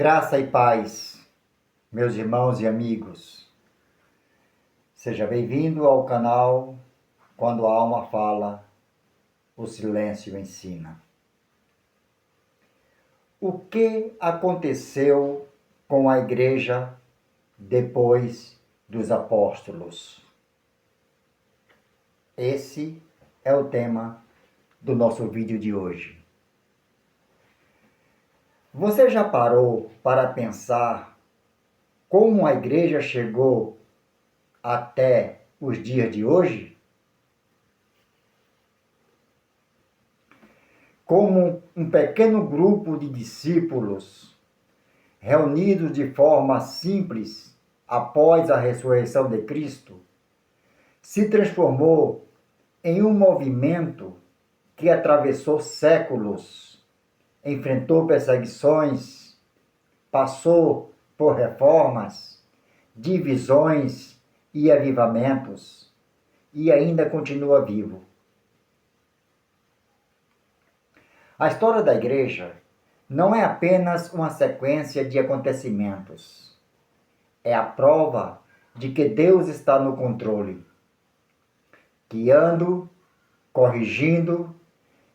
Graça e paz, meus irmãos e amigos. Seja bem-vindo ao canal Quando a Alma Fala, o Silêncio Ensina. O que aconteceu com a igreja depois dos apóstolos? Esse é o tema do nosso vídeo de hoje. Você já parou para pensar como a igreja chegou até os dias de hoje? Como um pequeno grupo de discípulos, reunidos de forma simples após a ressurreição de Cristo, se transformou em um movimento que atravessou séculos, enfrentou perseguições, passou por reformas, divisões e avivamentos, e ainda continua vivo. A história da igreja não é apenas uma sequência de acontecimentos. É a prova de que Deus está no controle, guiando, corrigindo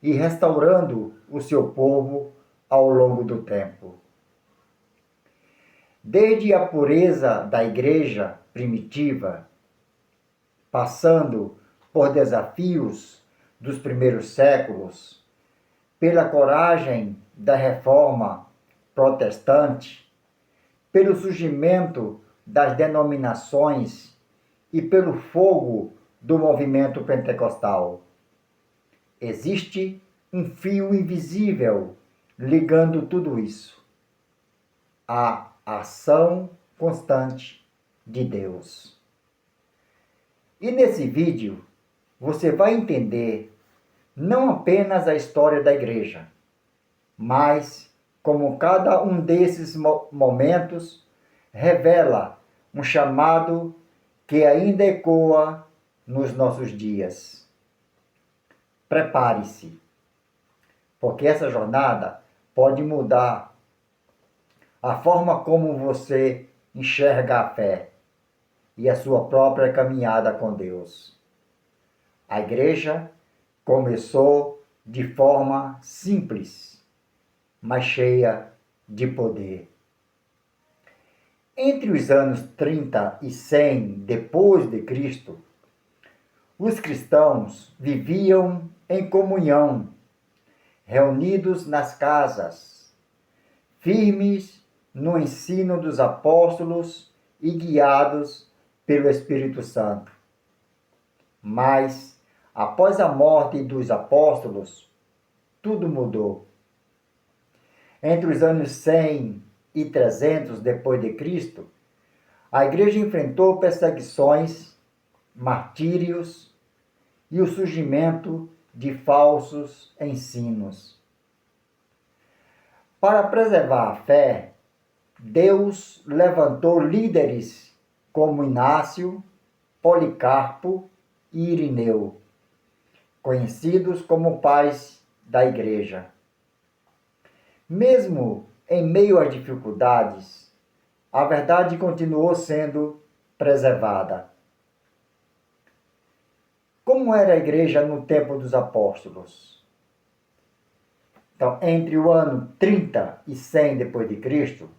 e restaurando o seu povo ao longo do tempo. Desde a pureza da igreja primitiva, passando por desafios dos primeiros séculos, pela coragem da reforma protestante, pelo surgimento das denominações e pelo fogo do movimento pentecostal. Existe um fio invisível ligando tudo isso: a ação constante de Deus. E nesse vídeo você vai entender não apenas a história da igreja, mas como cada um desses momentos revela um chamado que ainda ecoa nos nossos dias. Prepare-se, porque essa jornada pode mudar a forma como você enxerga a fé e a sua própria caminhada com Deus. A igreja começou de forma simples, mas cheia de poder. Entre os anos 30 e 100 depois de Cristo, os cristãos viviam em comunhão, reunidos nas casas, firmes no ensino dos apóstolos e guiados pelo Espírito Santo. Mas, após a morte dos apóstolos, tudo mudou. Entre os anos 100 e 300 depois de Cristo, a igreja enfrentou perseguições, martírios e o surgimento de falsos ensinos. Para preservar a fé, Deus levantou líderes como Inácio, Policarpo e Irineu, conhecidos como pais da igreja. Mesmo em meio às dificuldades, a verdade continuou sendo preservada. Como era a igreja no tempo dos apóstolos? Então, entre o ano 30 e 100 depois de Cristo,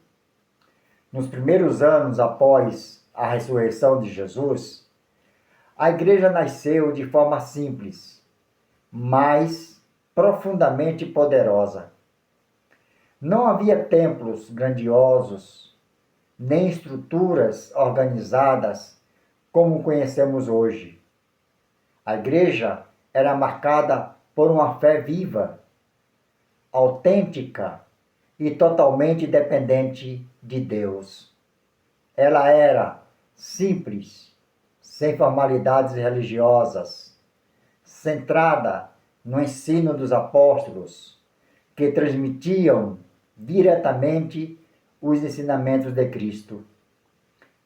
nos primeiros anos após a ressurreição de Jesus, a igreja nasceu de forma simples, mas profundamente poderosa. Não havia templos grandiosos, nem estruturas organizadas como conhecemos hoje. A igreja era marcada por uma fé viva, autêntica e totalmente dependente de Deus. Ela era simples, sem formalidades religiosas, centrada no ensino dos apóstolos, que transmitiam diretamente os ensinamentos de Cristo.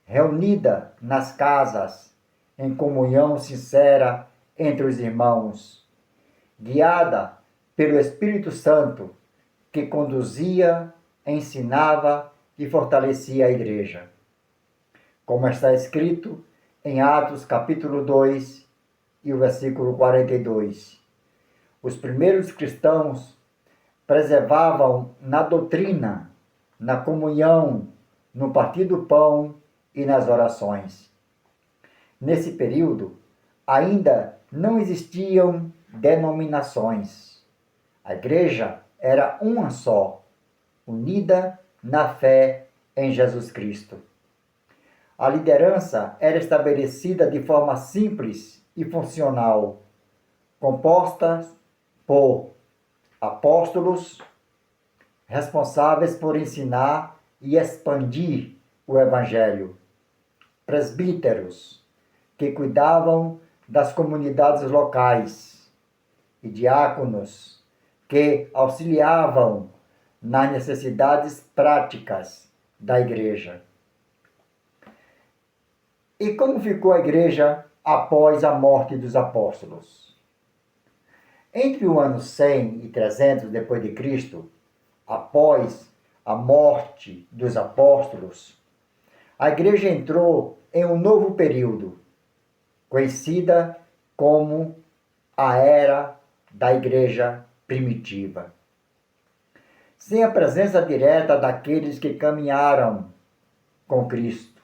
Reunida nas casas, em comunhão sincera entre os irmãos, guiada pelo Espírito Santo, que conduzia ensinava e fortalecia a igreja. Como está escrito em Atos capítulo 2 e o versículo 42. Os primeiros cristãos preservavam na doutrina, na comunhão, no partir do pão e nas orações. Nesse período, ainda não existiam denominações. A igreja era uma só, unida na fé em Jesus Cristo. A liderança era estabelecida de forma simples e funcional, composta por apóstolos responsáveis por ensinar e expandir o Evangelho, presbíteros que cuidavam das comunidades locais e diáconos que auxiliavam nas necessidades práticas da igreja. E como ficou a igreja após a morte dos apóstolos? Entre o ano 100 e 300 depois de Cristo, após a morte dos apóstolos, a igreja entrou em um novo período, conhecida como a Era da Igreja Primitiva. Sem a presença direta daqueles que caminharam com Cristo,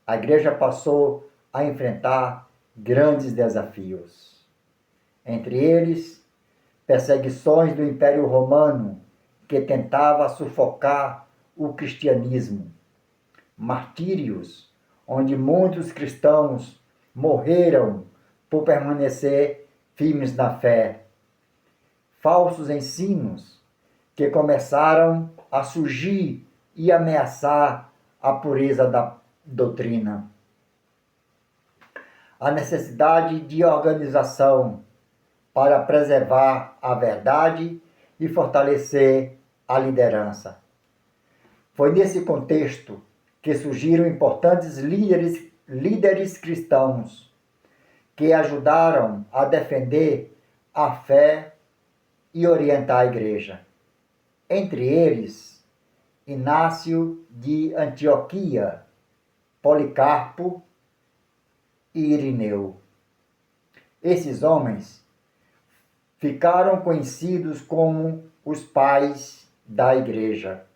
a igreja passou a enfrentar grandes desafios. Entre eles, perseguições do Império Romano, que tentava sufocar o cristianismo, martírios, onde muitos cristãos morreram por permanecer firmes na fé, falsos ensinos que começaram a surgir e ameaçar a pureza da doutrina. A necessidade de organização para preservar a verdade e fortalecer a liderança. Foi nesse contexto que surgiram importantes líderes cristãos que ajudaram a defender a fé e orientar a igreja. Entre eles, Inácio de Antioquia, Policarpo e Irineu. Esses homens ficaram conhecidos como os pais da igreja,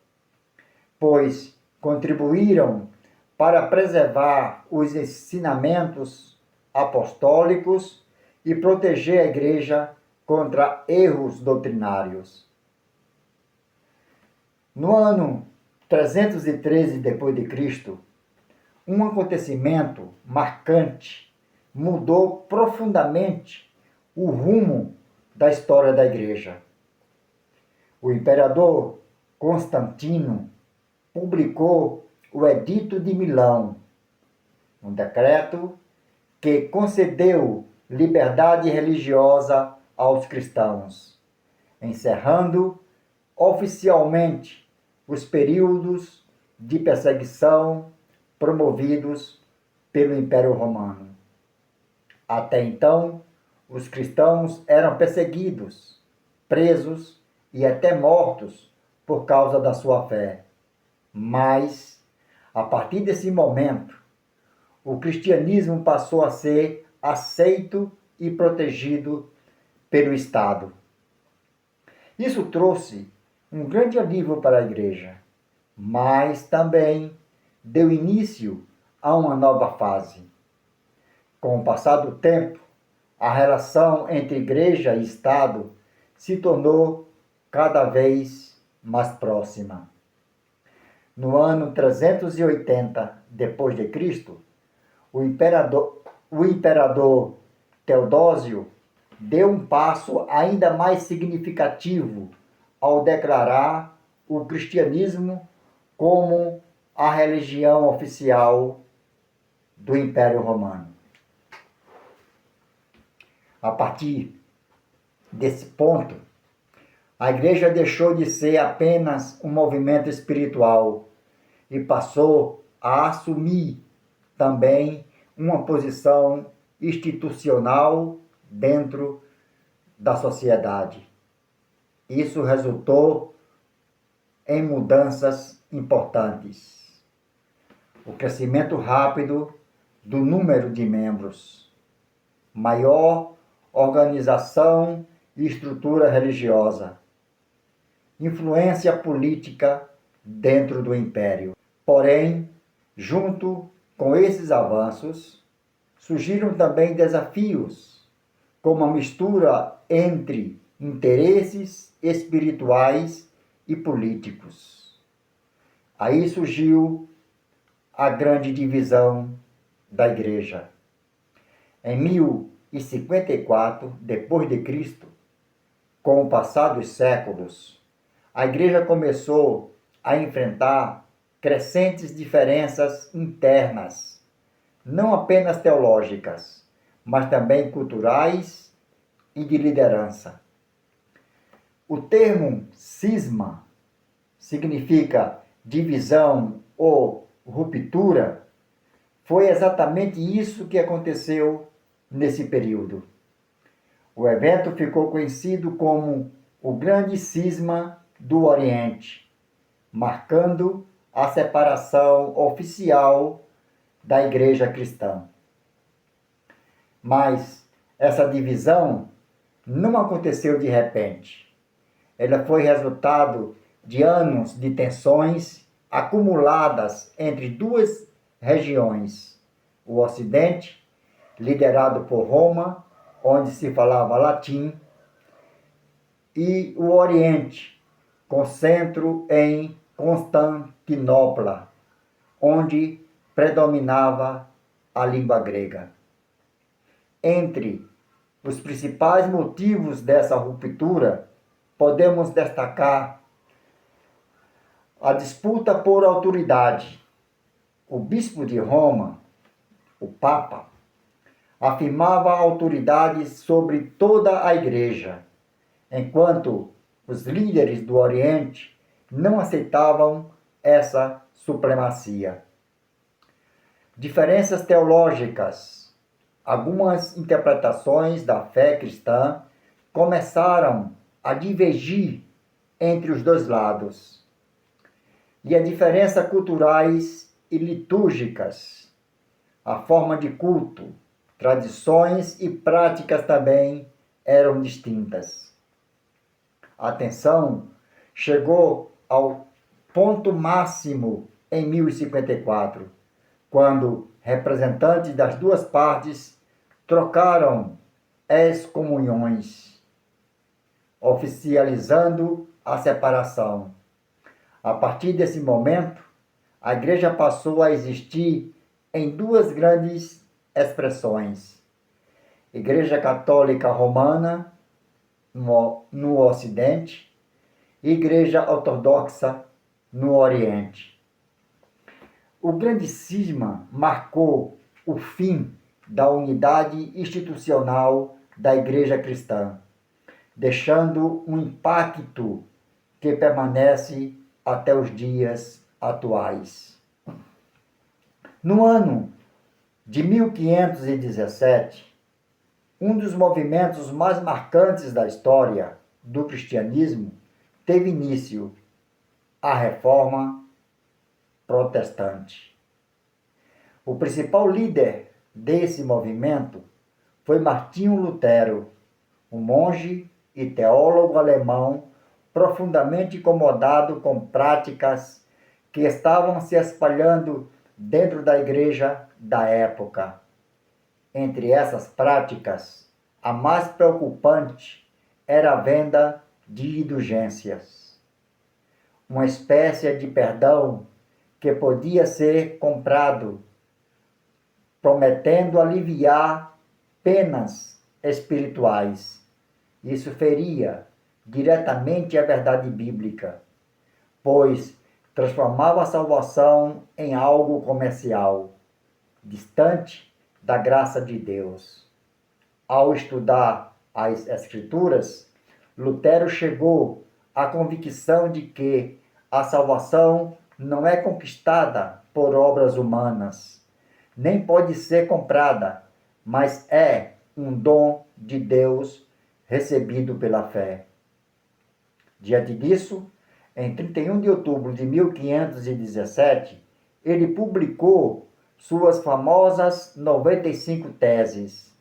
pois contribuíram para preservar os ensinamentos apostólicos e proteger a igreja contra erros doutrinários. No ano 313 d.C., um acontecimento marcante mudou profundamente o rumo da história da igreja. O imperador Constantino publicou o Edito de Milão, um decreto que concedeu liberdade religiosa aos cristãos, encerrando oficialmente os períodos de perseguição promovidos pelo Império Romano. Até então, os cristãos eram perseguidos, presos e até mortos por causa da sua fé. Mas, a partir desse momento, o cristianismo passou a ser aceito e protegido pelo Estado. Isso trouxe um grande alívio para a igreja, mas também deu início a uma nova fase. Com o passar do tempo, a relação entre igreja e Estado se tornou cada vez mais próxima. No ano 380 depois de Cristo, o imperador Teodósio deu um passo ainda mais significativo ao declarar o cristianismo como a religião oficial do Império Romano. A partir desse ponto, a igreja deixou de ser apenas um movimento espiritual e passou a assumir também uma posição institucional dentro da sociedade. Isso resultou em mudanças importantes. O crescimento rápido do número de membros, maior organização e estrutura religiosa, influência política dentro do império. Porém, junto com esses avanços, surgiram também desafios, como a mistura entre interesses espirituais e políticos. Aí surgiu a grande divisão da igreja. Em 1054 d.C., com o passar dos séculos, a igreja começou a enfrentar crescentes diferenças internas, não apenas teológicas, mas também culturais e de liderança. O termo cisma significa divisão ou ruptura. Foi exatamente isso que aconteceu nesse período. O evento ficou conhecido como o Grande Cisma do Oriente, marcando a separação oficial da Igreja cristã. Mas essa divisão não aconteceu de repente. Ela foi resultado de anos de tensões acumuladas entre duas regiões: o Ocidente, liderado por Roma, onde se falava latim, e o Oriente, com centro em Constantinopla, onde predominava a língua grega. Entre os principais motivos dessa ruptura, podemos destacar a disputa por autoridade. O bispo de Roma, o Papa, afirmava autoridade sobre toda a igreja, enquanto os líderes do Oriente não aceitavam essa supremacia. Diferenças teológicas. Algumas interpretações da fé cristã começaram a divergir entre os dois lados. E as diferenças culturais e litúrgicas, a forma de culto, tradições e práticas também eram distintas. A tensão chegou ao ponto máximo em 1054, quando representantes das duas partes trocaram excomunhões, oficializando a separação. A partir desse momento, a igreja passou a existir em duas grandes expressões: Igreja Católica Romana no Ocidente e Igreja Ortodoxa no Oriente. O Grande Cisma marcou o fim da unidade institucional da Igreja cristã, deixando um impacto que permanece até os dias atuais. No ano de 1517, um dos movimentos mais marcantes da história do cristianismo teve início: a Reforma Protestante. O principal líder desse movimento foi Martinho Lutero, um monge e teólogo alemão profundamente incomodado com práticas que estavam se espalhando dentro da igreja da época. Entre essas práticas, a mais preocupante era a venda de indulgências, uma espécie de perdão que podia ser comprado, prometendo aliviar penas espirituais. Isso feria diretamente a verdade bíblica, pois transformava a salvação em algo comercial, distante da graça de Deus. Ao estudar as Escrituras, Lutero chegou à convicção de que a salvação não é conquistada por obras humanas, nem pode ser comprada, mas é um dom de Deus recebido pela fé. Diante disso, em 31 de outubro de 1517, ele publicou suas famosas 95 teses,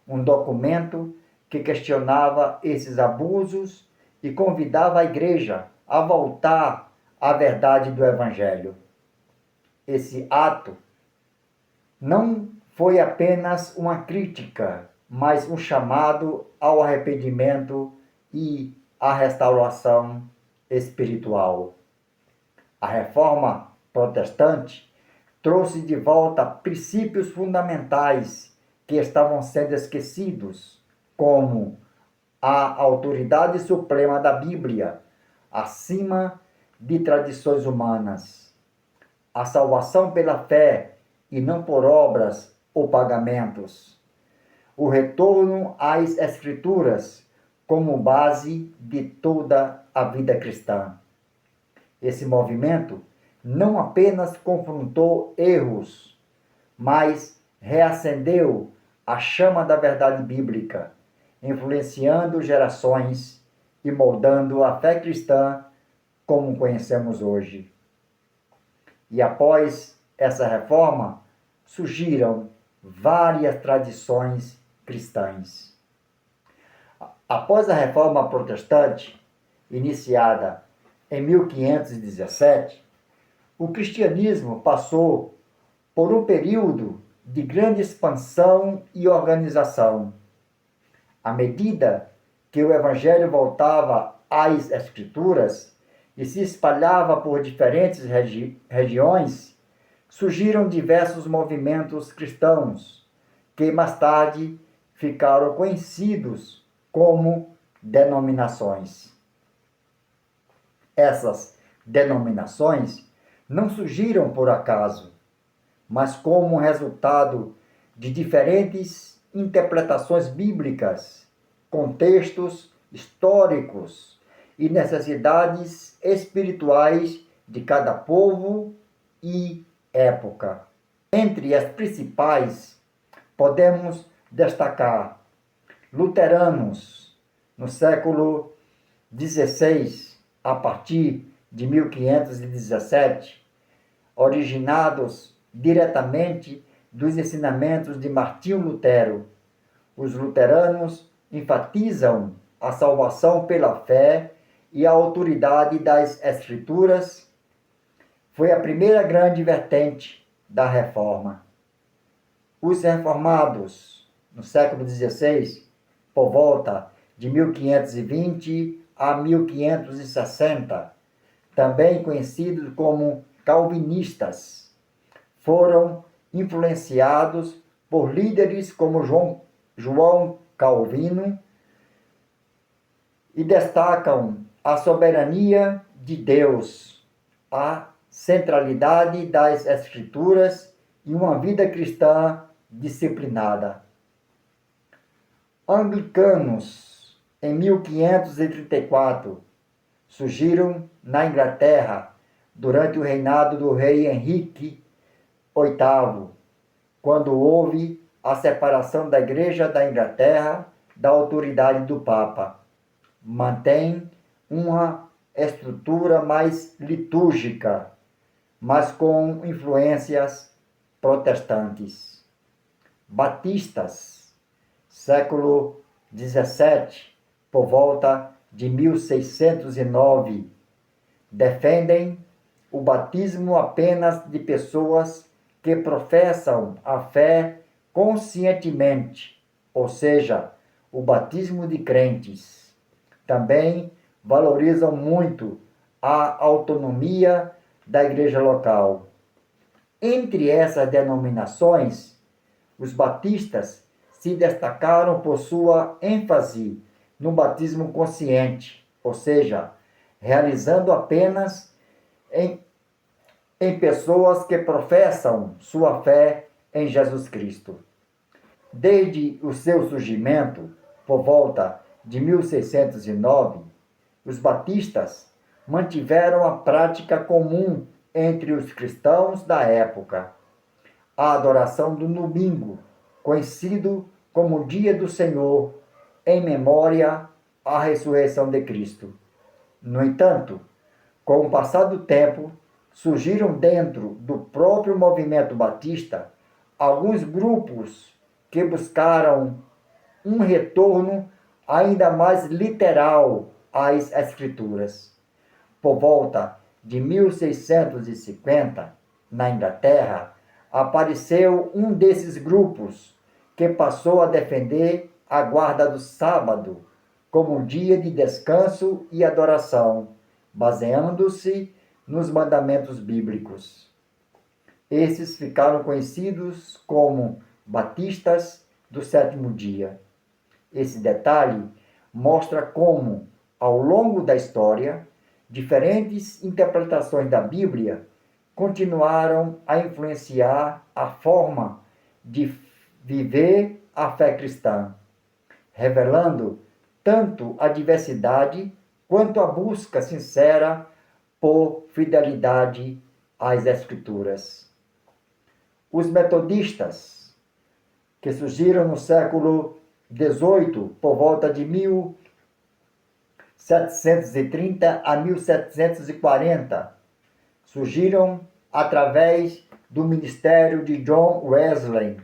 um documento que questionava esses abusos e convidava a Igreja a voltar à verdade do Evangelho. Esse ato não foi apenas uma crítica, mas um chamado ao arrependimento e à restauração espiritual. A Reforma Protestante trouxe de volta princípios fundamentais que estavam sendo esquecidos, como a autoridade suprema da Bíblia, acima de tradições humanas, a salvação pela fé e não por obras ou pagamentos, o retorno às Escrituras como base de toda a vida cristã. Esse movimento não apenas confrontou erros, mas reacendeu a chama da verdade bíblica, influenciando gerações e moldando a fé cristã como conhecemos hoje. E após essa reforma, surgiram várias tradições cristãs. Após a reforma protestante, iniciada em 1517, o cristianismo passou por um período de grande expansão e organização. À medida que o evangelho voltava às Escrituras e se espalhava por diferentes regiões, surgiram diversos movimentos cristãos, que mais tarde ficaram conhecidos como denominações. Essas denominações não surgiram por acaso, mas como resultado de diferentes interpretações bíblicas, contextos históricos e necessidades espirituais de cada povo e época. Entre as principais, podemos destacar luteranos, no século XVI, a partir de 1517, originados diretamente dos ensinamentos de Martinho Lutero. Os luteranos enfatizam a salvação pela fé e a autoridade das Escrituras. Foi a primeira grande vertente da Reforma. Os reformados, no século XVI, por volta de 1520 a 1560, também conhecidos como calvinistas, foram influenciados por líderes como João Calvino e destacam a soberania de Deus, a centralidade das Escrituras e uma vida cristã disciplinada. Anglicanos, em 1534, surgiram na Inglaterra durante o reinado do rei Henrique VIII, quando houve a separação da Igreja da Inglaterra da autoridade do Papa. Mantém uma estrutura mais litúrgica, mas com influências protestantes. Batistas, século XVII, por volta de 1609, defendem o batismo apenas de pessoas que professam a fé conscientemente, ou seja, o batismo de crentes. Também valorizam muito a autonomia da igreja local. Entre essas denominações, os batistas se destacaram por sua ênfase no batismo consciente, ou seja, realizando apenas em pessoas que professam sua fé em Jesus Cristo. Desde o seu surgimento, por volta de 1609, os batistas mantiveram a prática comum entre os cristãos da época, a adoração do domingo, conhecido como Dia do Senhor, em memória à ressurreição de Cristo. No entanto, Com o passar do tempo, surgiram dentro do próprio movimento batista alguns grupos que buscaram um retorno ainda mais literal às Escrituras. Por volta de 1650, na Inglaterra, apareceu um desses grupos que passou a defender a guarda do sábado como um dia de descanso e adoração, baseando-se nos mandamentos bíblicos. Esses ficaram conhecidos como batistas do sétimo dia. Esse detalhe mostra como, ao longo da história, diferentes interpretações da Bíblia continuaram a influenciar a forma de viver a fé cristã, revelando tanto a diversidade quanto a busca sincera por fidelidade às Escrituras. Os metodistas, que surgiram no século XVIII, por volta de 1730 a 1740, surgiram através do ministério de John Wesley.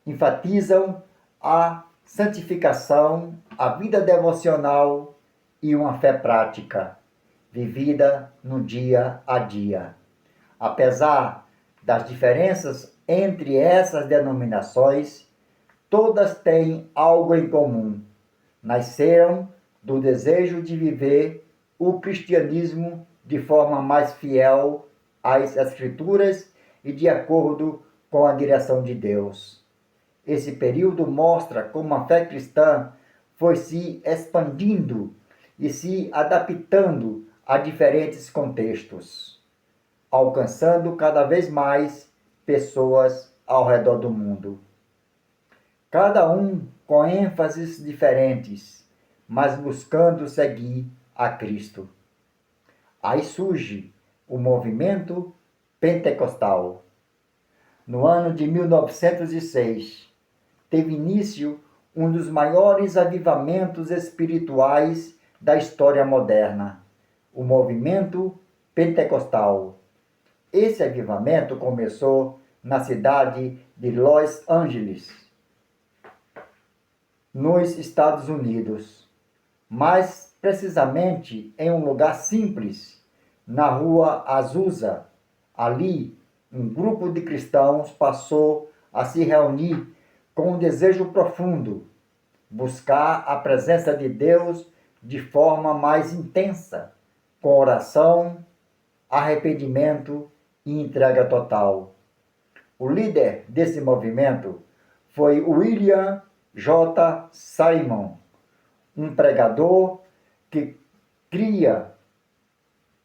Enfatizam a santificação, a vida devocional e uma fé prática, vivida no dia a dia. Apesar das diferenças entre essas denominações, todas têm algo em comum. Nasceram do desejo de viver o cristianismo de forma mais fiel às Escrituras e de acordo com a direção de Deus. Esse período mostra como a fé cristã foi se expandindo e se adaptando a diferentes contextos, alcançando cada vez mais pessoas ao redor do mundo. Cada um com ênfases diferentes, mas buscando seguir a Cristo. Aí surge o movimento pentecostal. No ano de 1906, teve início um dos maiores avivamentos espirituais da história moderna, o movimento pentecostal. Esse avivamento começou na cidade de Los Angeles, nos Estados Unidos, mais precisamente em um lugar simples, na rua Azusa. Ali, um grupo de cristãos passou a se reunir com um desejo profundo, buscar a presença de Deus de forma mais intensa, com oração, arrependimento e entrega total. O líder desse movimento foi William J. Simon, um pregador que cria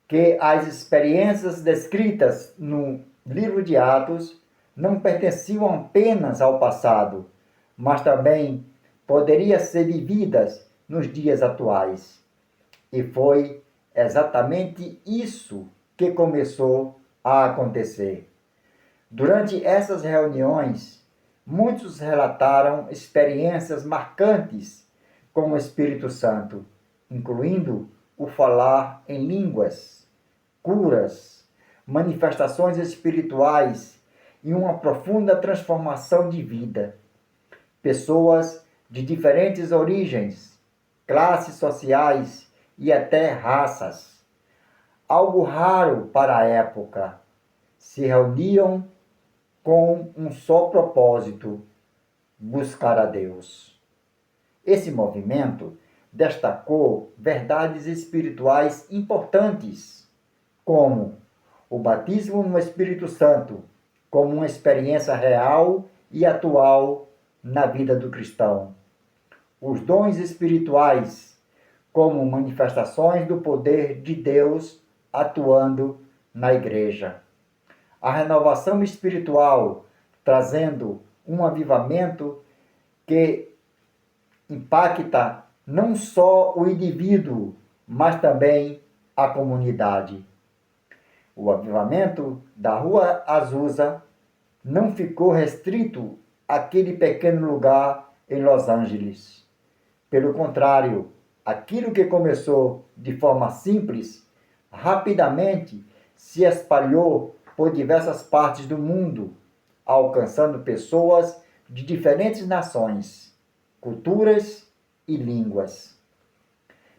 que as experiências descritas no livro de Atos não pertenciam apenas ao passado, mas também poderiam ser vividas nos dias atuais. E foi exatamente isso que começou a acontecer. Durante essas reuniões, muitos relataram experiências marcantes com o Espírito Santo, incluindo o falar em línguas, curas, manifestações espirituais e uma profunda transformação de vida. Pessoas de diferentes origens, classes sociais e até raças, algo raro para a época, se reuniam com um só propósito: buscar a Deus. Esse movimento destacou verdades espirituais importantes, como o batismo no Espírito Santo, como uma experiência real e atual na vida do cristão. Os dons espirituais, como manifestações do poder de Deus atuando na igreja. A renovação espiritual, trazendo um avivamento que impacta não só o indivíduo, mas também a comunidade. O avivamento da Rua Azusa não ficou restrito àquele pequeno lugar em Los Angeles. Pelo contrário, aquilo que começou de forma simples rapidamente se espalhou por diversas partes do mundo, alcançando pessoas de diferentes nações, culturas e línguas.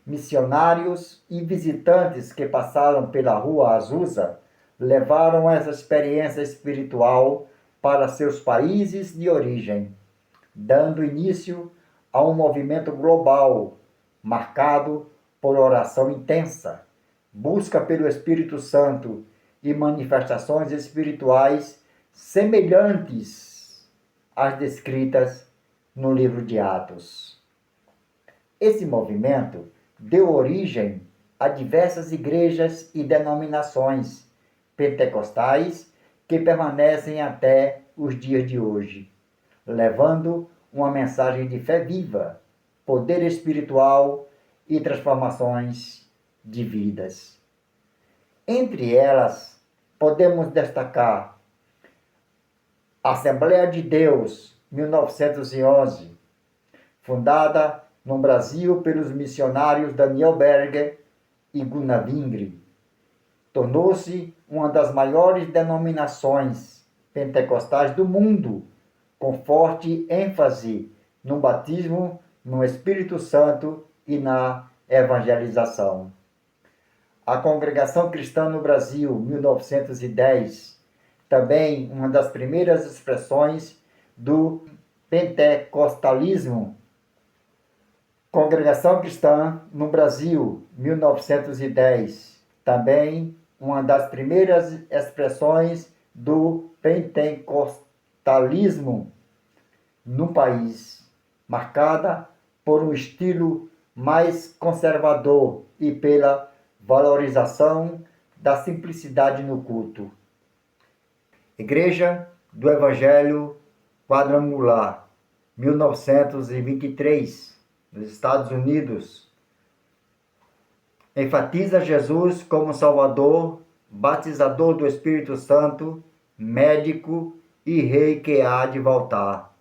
Missionários e visitantes que passaram pela Rua Azusa levaram essa experiência espiritual para seus países de origem, dando início a um movimento global marcado por oração intensa, busca pelo Espírito Santo e manifestações espirituais semelhantes às descritas no livro de Atos. Esse movimento deu origem a diversas igrejas e denominações pentecostais que permanecem até os dias de hoje, levando uma mensagem de fé viva, poder espiritual e transformações de vidas. Entre elas, podemos destacar a Assembleia de Deus, 1911, fundada no Brasil pelos missionários Daniel Berger e Gunnar Wingre. Tornou-se uma das maiores denominações pentecostais do mundo, com forte ênfase no batismo no Espírito Santo e na evangelização. A Congregação Cristã no Brasil, 1910, também uma das primeiras expressões do pentecostalismo. Congregação Cristã no Brasil, 1910, também uma das primeiras expressões do pentecostalismo no país, marcada por um estilo mais conservador e pela valorização da simplicidade no culto. Igreja do Evangelho Quadrangular, 1923, nos Estados Unidos. Enfatiza Jesus como Salvador, batizador do Espírito Santo, médico e rei que há de voltar.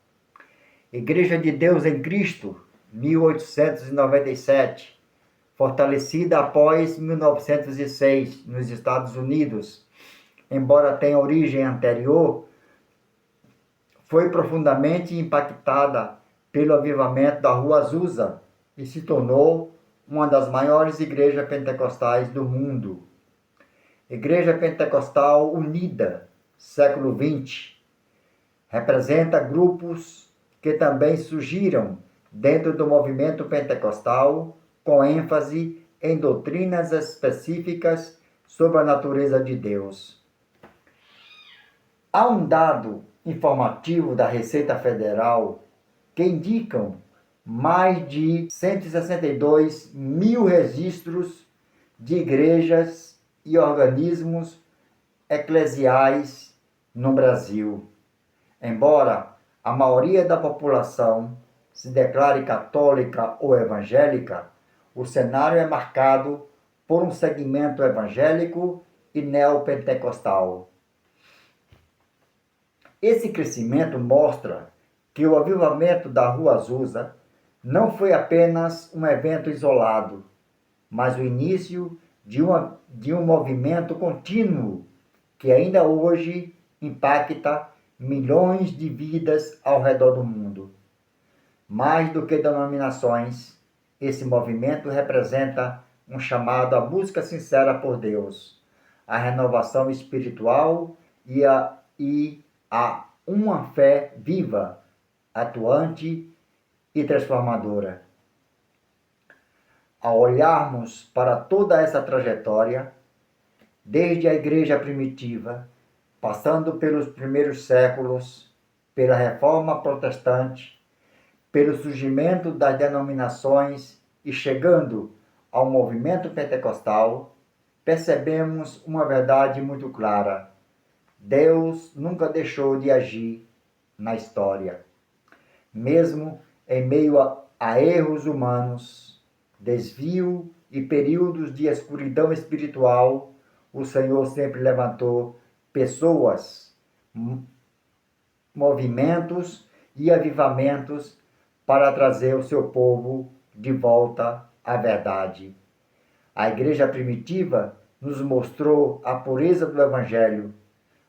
Igreja de Deus em Cristo, 1897, fortalecida após 1906 nos Estados Unidos, embora tenha origem anterior, foi profundamente impactada pelo avivamento da Rua Azusa e se tornou uma das maiores igrejas pentecostais do mundo. Igreja Pentecostal Unida, século XX, representa grupos que também surgiram dentro do movimento pentecostal, com ênfase em doutrinas específicas sobre a natureza de Deus. Há um dado informativo da Receita Federal que indicam mais de 162 mil registros de igrejas e organismos eclesiais no Brasil. Embora a maioria da população se declare católica ou evangélica, o cenário é marcado por um segmento evangélico e neopentecostal. Esse crescimento mostra que o avivamento da Rua Azusa não foi apenas um evento isolado, mas o início de um movimento contínuo que ainda hoje impacta milhões de vidas ao redor do mundo. Mais do que denominações, esse movimento representa um chamado à busca sincera por Deus, à renovação espiritual e a uma fé viva, atuante e transformadora. Ao olharmos para toda essa trajetória, desde a igreja primitiva, passando pelos primeiros séculos, pela reforma protestante, pelo surgimento das denominações e chegando ao movimento pentecostal, percebemos uma verdade muito clara: Deus nunca deixou de agir na história. Mesmo em meio a erros humanos, desvio e períodos de escuridão espiritual, o Senhor sempre levantou pessoas, movimentos e avivamentos para trazer o seu povo de volta à verdade. A igreja primitiva nos mostrou a pureza do Evangelho.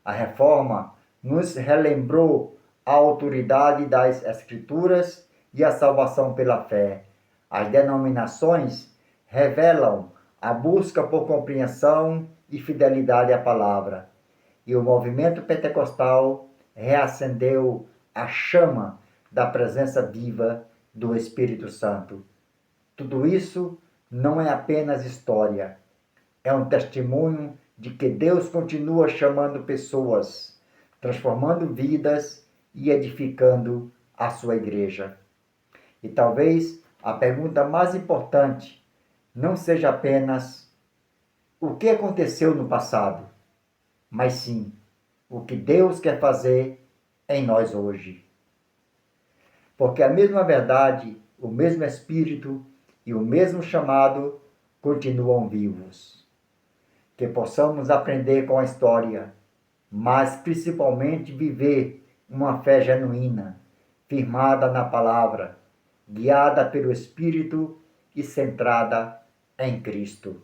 A Reforma nos relembrou a autoridade das Escrituras e a salvação pela fé. As denominações revelam a busca por compreensão e fidelidade à palavra. E o movimento pentecostal reacendeu a chama da presença viva do Espírito Santo. Tudo isso não é apenas história, é um testemunho de que Deus continua chamando pessoas, transformando vidas e edificando a sua igreja. E talvez a pergunta mais importante não seja apenas o que aconteceu no passado, mas sim o que Deus quer fazer em nós hoje. Porque a mesma verdade, o mesmo Espírito e o mesmo chamado continuam vivos. Que possamos aprender com a história, mas principalmente viver uma fé genuína, firmada na palavra, guiada pelo Espírito e centrada em Cristo.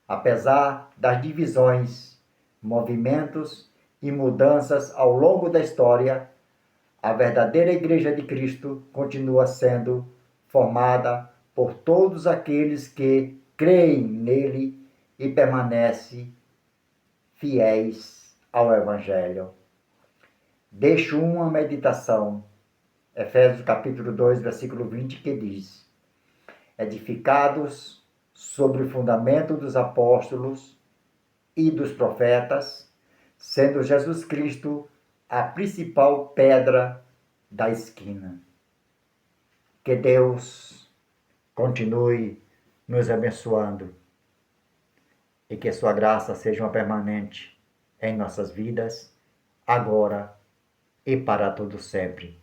Apesar das divisões, movimentos e mudanças ao longo da história, a verdadeira Igreja de Cristo continua sendo formada por todos aqueles que creem nele e permanecem fiéis ao Evangelho. Deixo uma meditação, Efésios capítulo 2, versículo 20, que diz: edificados sobre o fundamento dos apóstolos e dos profetas, sendo Jesus Cristo a principal pedra da esquina. Que Deus continue nos abençoando e que sua graça seja uma permanente em nossas vidas, agora e para todo sempre.